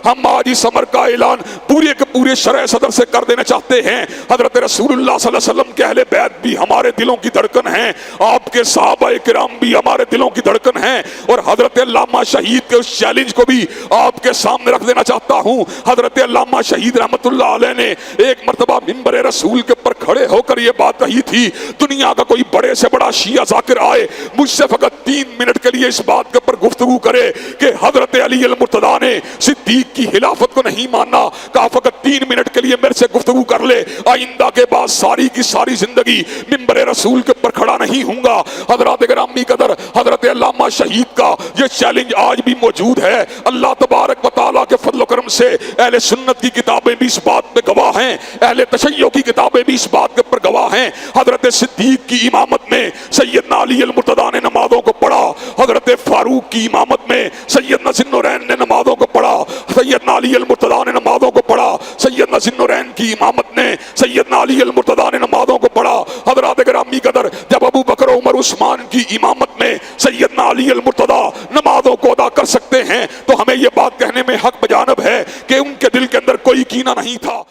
हम आज इस अमर का ऐलान पूरे के पूरे शरह सदर से कर देना चाहते हैं। हजरत रसूलुल्लाह सल्लल्लाहु अलैहि वसल्लम के अहले बैत भी हमारे दिलों की धड़कन हैं, आपके सहाबा किराम भी हमारे दिलों की धड़कन हैं। और हजरत अल्लामा शहीद के उस चैलेंज को भी आपके सामने रख देना चाहता हूं। हजरत अल्लामा शहीद रहमतुल्लाह अलैह ने एक मर्तबा मिंबर रसूल के ऊपर खड़े होकर यह बात कही थी, दुनिया का कोई बड़े से बड़ा शिया जाकिर आए, मुझसे फकत 3 मिनट के लिए इस बात के ऊपर गुफ्तगू करे कि हजरत अली अल मुर्तदा ने सिद्दीक की खिलाफत को नहीं माना, कहा फकत 3 मिनट के लिए मेरे से गुफ्तगू कर ले, आइंदा के बाद सारी की सारी जिंदगी मिंबर रसूल के ऊपर खड़ा नहीं हूंगा। हजरत गिरामी कदर हजरत अल्लामा शहीद का ये चैलेंज आज भी मौजूद है। अल्लाह तबारक व तआला के फजल करम से अहले सुन्नत की किताबें भी इस बात पे गवाह हैं, अहले तशय्यो की किताबें भी इस बात के ऊपर गवाह हैं। हजरत सिद्दीक की इमामत में सैयदना अली अल मुर्तदा ने नमाजों को पढ़ा, हजरत फारूक की इमामत में सैयदना ज़िन्नुरैन ने नमाजों को पढ़ा, सैयदना अली अल मुर्तदा ने नमाजों को पढ़ा, सैयदना ज़िन्नुरैन की इमामत में सैयदना अली अल मुर्तदा ने नमाजों को पढ़ा। हजरत गिरामी कदर जब अबू बकर उमर उस्मान की इमामत में सैयदना अली अल मुर्तदा नमाजों को अदा कर सकते हैं, तो हमें यह बात कहने में हक बजानब है कि उनके दिल के अंदर कोई कीना नहीं था।